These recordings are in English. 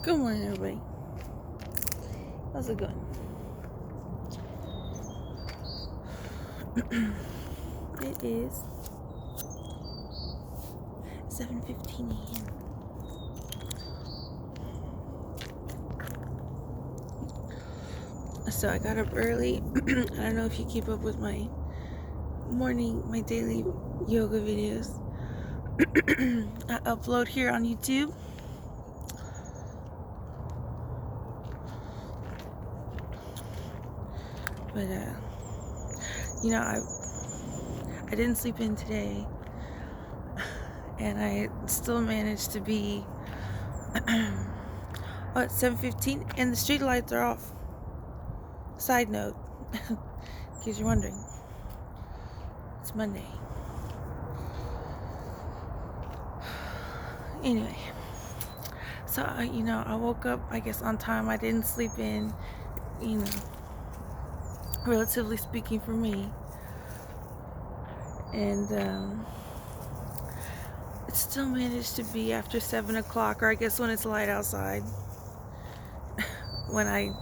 Good morning, everybody. How's it going? It is 7:15 a.m. So I got up early. I don't know if you keep up with my daily yoga videos. I upload here on YouTube. But I didn't sleep in today, and I still managed to be it's 7:15 and the street lights are off. Side note, in case you're wondering, it's Monday. Anyway, so I woke up, I guess, on time. I didn't sleep in, relatively speaking, for me. And it still managed to be after 7 o'clock, or I guess when it's light outside, when I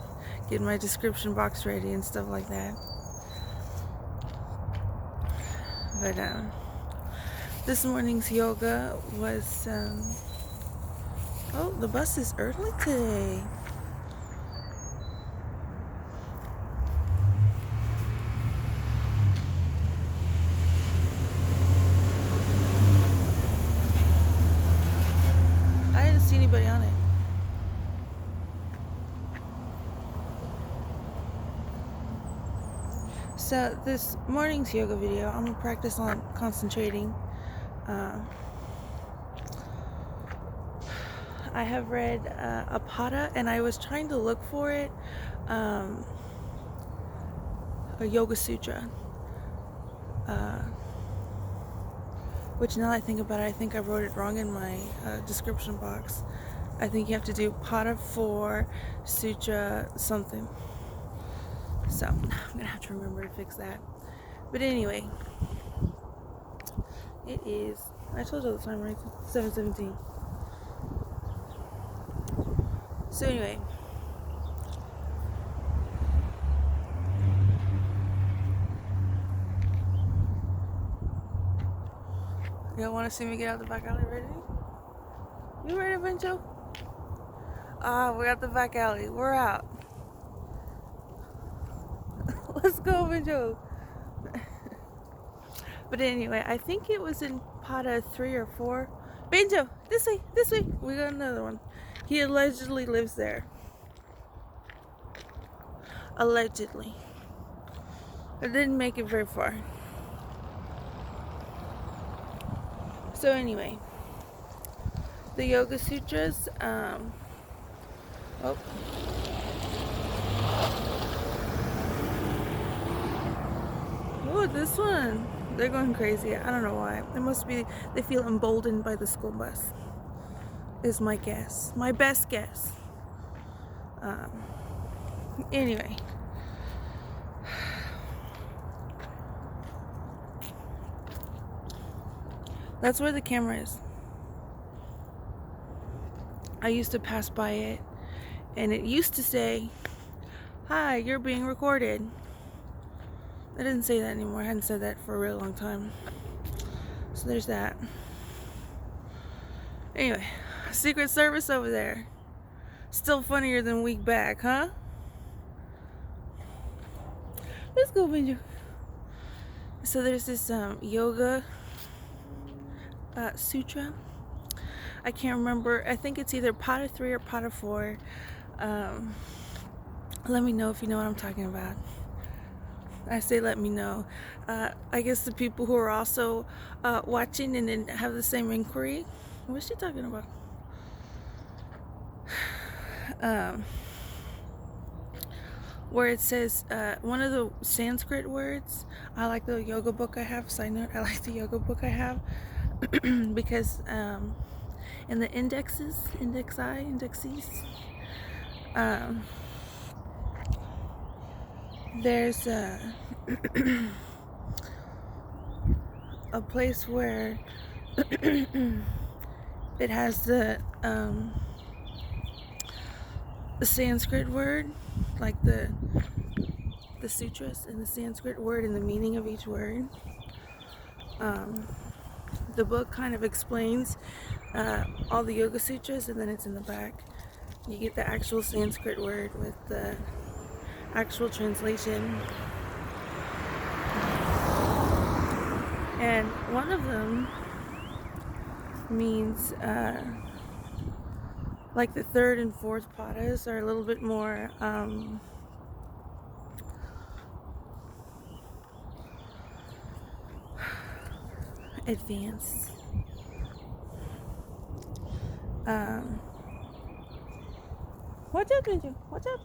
get my description box ready and stuff like that. But this morning's yoga was the bus is early today. I didn't see anybody on it. So this morning's yoga video, I'm gonna practice on concentrating. I have read a Pada, and I was trying to look for it, a Yoga Sutra, which, now that I think about it, I think I wrote it wrong in my description box. I think you have to do Pada 4 Sutra something. So I'm gonna have to remember to fix that. But anyway, it is, I told you the time, right? 7:17. So anyway, y'all want to see me get out the back alley? Ready? You ready, banjo? We're at the back alley. We're out. Let's go, banjo. But anyway, I think it was in Pada 3 or 4. Banjo, this way. We got another one. He allegedly lives there. Allegedly. I didn't make it very far. So anyway, the Yoga Sutras, this one. They're going crazy. I don't know why. It must be they feel emboldened by the school bus, is my guess. My best guess. Anyway. That's where the camera is. I used to pass by it, and it used to say, "Hi, you're being recorded." I didn't say that anymore. I hadn't said that for a really long time. So there's that. Anyway, Secret Service over there. Still funnier than week back, huh? Let's go, Benjo. So there's this yoga sutra. I can't remember. I think it's either Pada 3 or Pada 4. Let me know if you know what I'm talking about. I say let me know. I guess the people who are also watching and then have the same inquiry. What's she talking about? Where it says one of the Sanskrit words. I like the yoga book I have. Side note, I like the yoga book I have because in the indexes, there's a place where it has the Sanskrit word, like the sutras and the Sanskrit word and the meaning of each word. The book kind of explains all the yoga sutras, and then it's in the back. You get the actual Sanskrit word with the actual translation. And one of them means like the third and fourth padas are a little bit more advanced. Watch out, Banjo. Watch out.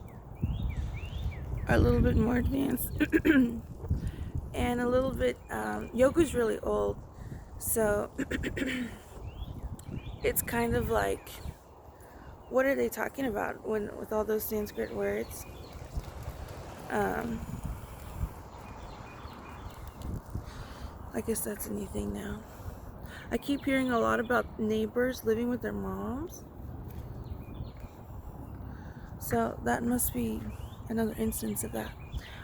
Are a little bit more advanced. And a little bit, yoga's really old. So it's kind of like, what are they talking about when with all those Sanskrit words? I guess that's a new thing now. I keep hearing a lot about neighbors living with their moms. So that must be another instance of that.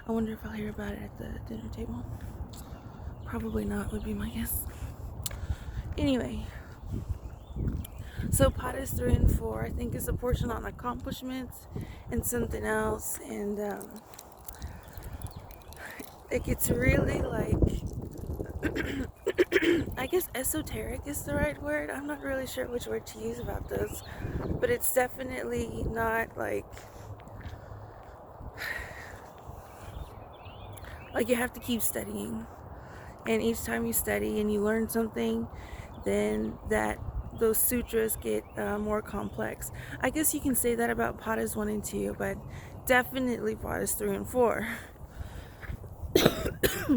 I wonder if I'll hear about it at the dinner table. Probably not, would be my guess. Anyway, so padas 3 and 4, I think, is a portion on accomplishments and something else, and it gets really like I guess esoteric is the right word. I'm not really sure which word to use about those, but it's definitely not like you have to keep studying, and each time you study and you learn something, then those sutras get more complex. I guess you can say that about padas 1 and 2, but definitely padas 3 and 4.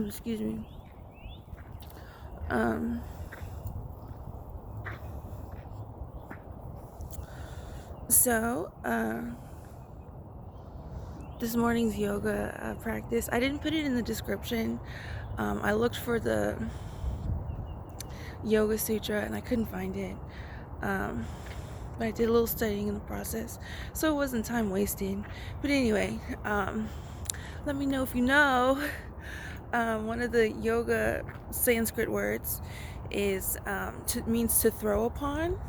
Excuse me. So this morning's yoga practice, I didn't put it in the description. I looked for the Yoga Sutra and I couldn't find it. But I did a little studying in the process, so it wasn't time wasted. But anyway, let me know if you know. One of the yoga Sanskrit words is means to throw upon.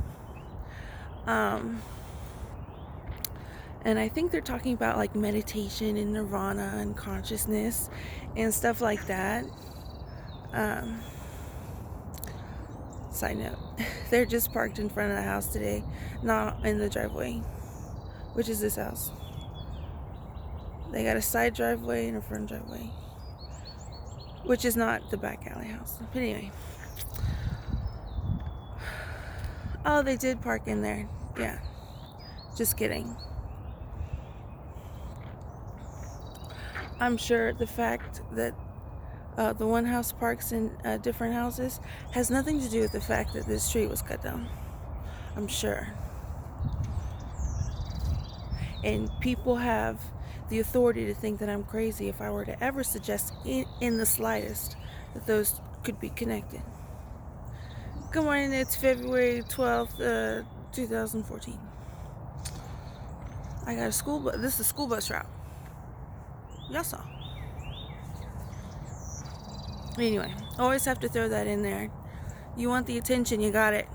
And I think they're talking about like meditation and nirvana and consciousness and stuff like that. Side note, they're just parked in front of the house today, not in the driveway, which is this house. They got a side driveway and a front driveway, which is not the back alley house. But anyway. Oh, they did park in there. Yeah. Just kidding. I'm sure the fact that the one house parks in different houses has nothing to do with the fact that this tree was cut down. I'm sure. And people have the authority to think that I'm crazy if I were to ever suggest in the slightest that those could be connected. Good morning, it's February 12th, 2014. I got a school bus. This is a school bus route. Y'all saw. Anyway, always have to throw that in there. You want the attention, you got it.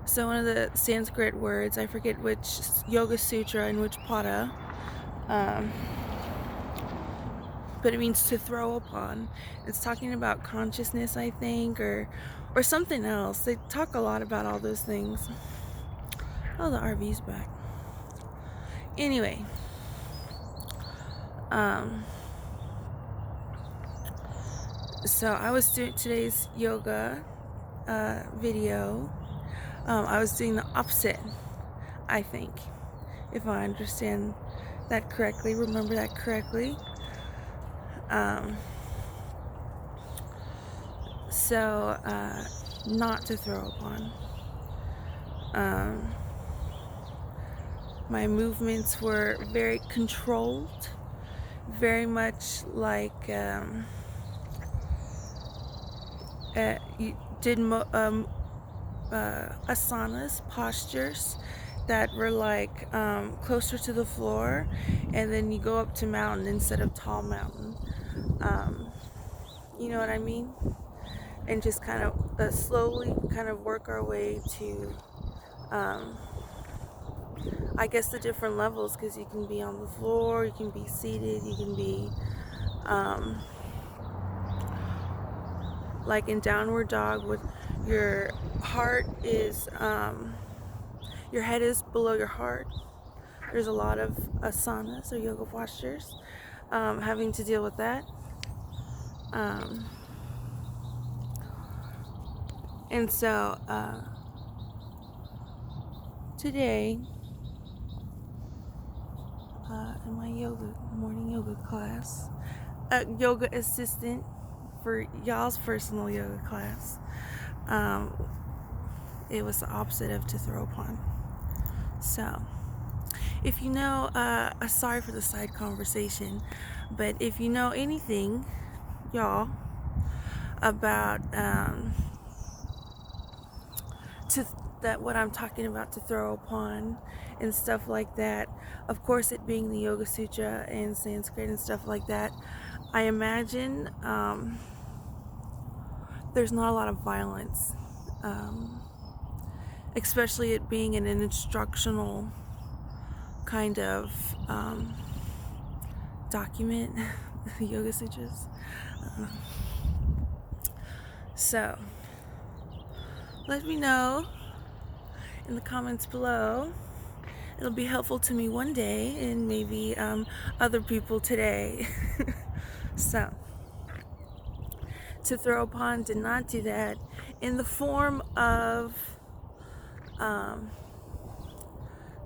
So one of the Sanskrit words, I forget which Yoga Sutra and which pada, but it means to throw upon. It's talking about consciousness, I think, or something else. They talk a lot about all those things. Oh, the RV's back. Anyway, so I was doing today's yoga video. I was doing the opposite, I think, if I understand that correctly, remember that correctly. So not to throw upon. My movements were very controlled, very much like you did asanas, postures that were like closer to the floor, and then you go up to mountain instead of tall mountain. Um, you know what I mean? And just kind of slowly kind of work our way to, um, I guess, the different levels, because you can be on the floor, you can be seated, you can be um, like in downward dog with your heart is, your head is below your heart. There's a lot of asanas or yoga postures having to deal with that. Um, and so today, in my morning yoga class, a yoga assistant for y'all's personal yoga class, um, it was the opposite of to throw upon. So, if you know, sorry for the side conversation, but if you know anything, y'all, about to that what I'm talking about, to throw upon and stuff like that, of course it being the Yoga Sutra and Sanskrit and stuff like that, I imagine there's not a lot of violence, especially it being an instructional kind of document, the Yoga Sutras. So let me know in the comments below. It'll be helpful to me one day, and maybe other people today. So, to throw upon did not do that in the form of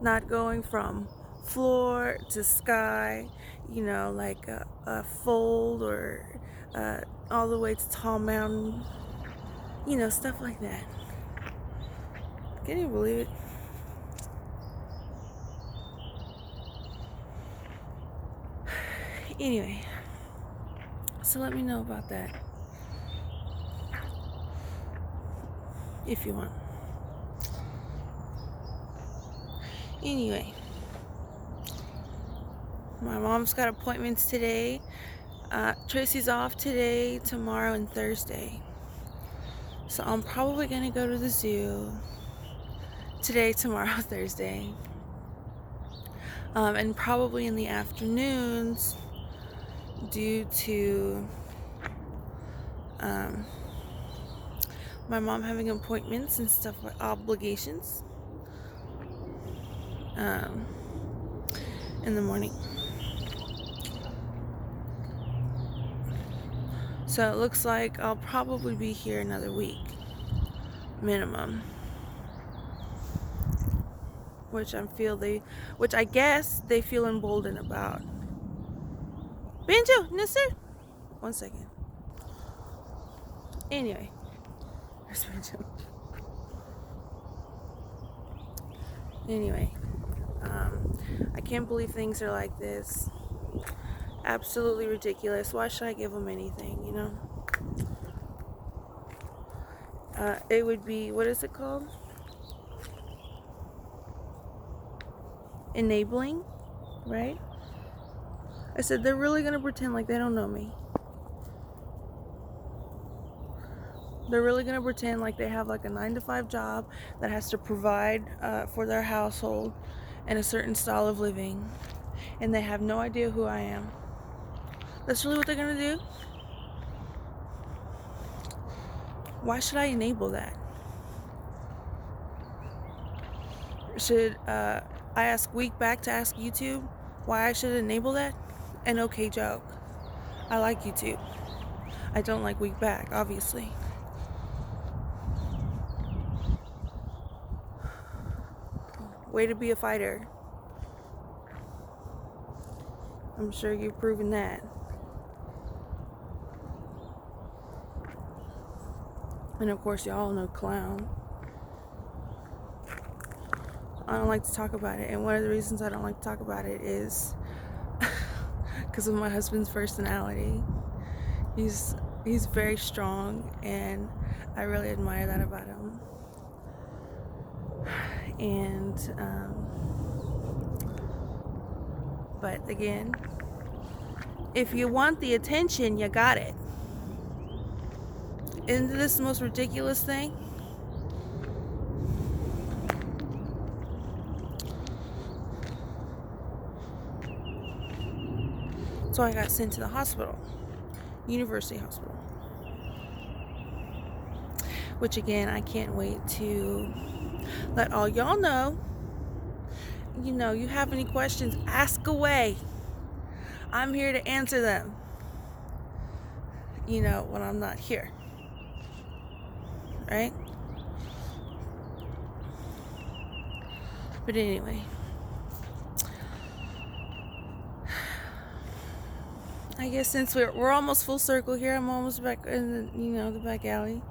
not going from floor to sky, you know, like a fold, or all the way to tall mountain, you know, stuff like that. Can you believe it? Anyway, so let me know about that if you want. Anyway, my mom's got appointments today. Tracy's off today, tomorrow, and Thursday. So I'm probably gonna go to the zoo today, tomorrow, Thursday. And probably in the afternoons, due to my mom having appointments and stuff, like obligations, in the morning. So it looks like I'll probably be here another week, minimum. Which I guess they feel emboldened about. Banjo, no sir. 1 second. Anyway, where's Banjo? Anyway, I can't believe things are like this. Absolutely ridiculous. Why should I give them anything, you know? It would be, what is it called? Enabling, right? I said they're really gonna pretend like they don't know me. They're really gonna pretend like they have like a 9-to-5 job that has to provide for their household and a certain style of living, and they have no idea who I am. That's really what they're gonna do? Why should I enable that? Should I ask Week back to ask YouTube why I should enable that? An okay joke. I like YouTube. I don't like Week back, obviously. Way to be a fighter. I'm sure you've proven that. And of course, y'all know clown. I don't like to talk about it, and one of the reasons I don't like to talk about it is because of my husband's personality. He's very strong, and I really admire that about him. And but again, if you want the attention, you got it. Isn't this the most ridiculous thing? So I got sent to the hospital, University Hospital. Which again, I can't wait to let all y'all know. You know, you have any questions, ask away. I'm here to answer them. You know, when I'm not here. Right? But anyway. I guess since we're almost full circle here, I'm almost back in the back alley.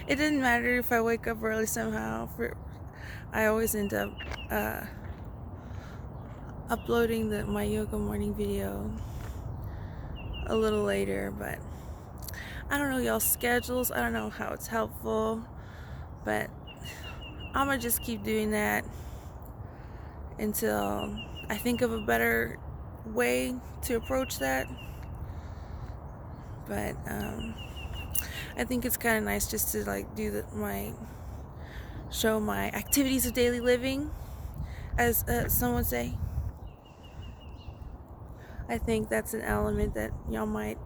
It didn't matter if I wake up early somehow. I always end up uploading my yoga morning video a little later, but I don't know y'all's schedules. I don't know how it's helpful, but I'm gonna just keep doing that until I think of a better way to approach that. But I think it's kind of nice just to like do show my activities of daily living, as some would say. I think that's an element that y'all might,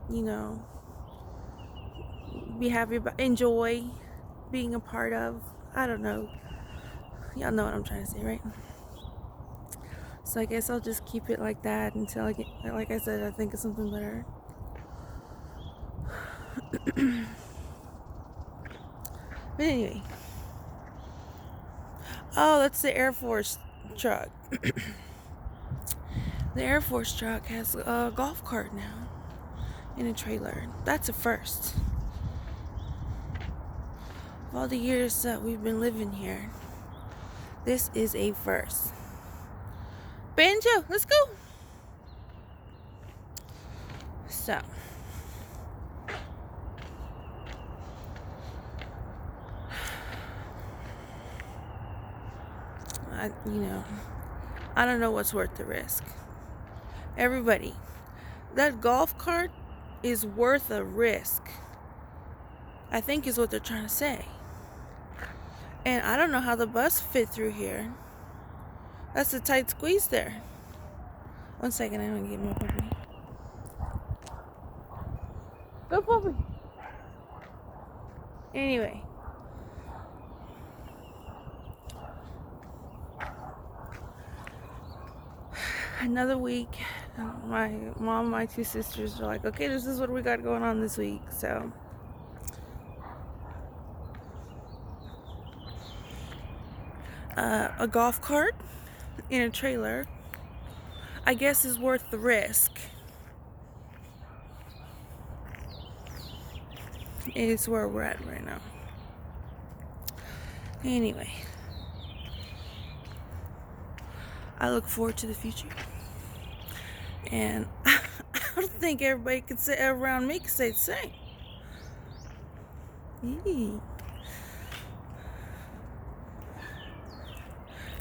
be happy about, enjoy being a part of. I don't know. Y'all know what I'm trying to say, right? So I guess I'll just keep it like that until I get, like I said, I think of something better. But anyway. Oh, that's the Air Force truck. The Air Force truck has a golf cart now in a trailer. That's a first. Of all the years that we've been living here, this is a first. Banjo, let's go. So, I don't know what's worth the risk. Everybody, that golf cart is worth a risk, I think is what they're trying to say. And I don't know how the bus fit through here. That's a tight squeeze there. 1 second, I'm gonna get my puppy. Go puppy. Anyway. Another week. My mom, my two sisters are like, okay, this is what we got going on this week. So a golf cart in a trailer, I guess, is worth the risk. It's where we're at right now. Anyway, I look forward to the future. And I don't think everybody could say around me could say the same.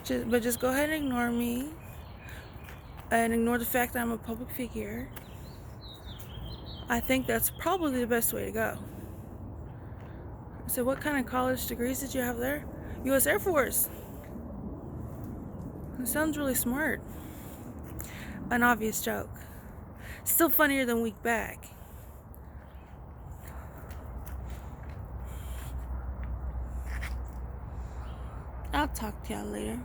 Just go ahead and ignore me. And ignore the fact that I'm a public figure. I think that's probably the best way to go. So what kind of college degrees did you have there? U.S. Air Force. It sounds really smart. An obvious joke. Still funnier than a week back. I'll talk to y'all later.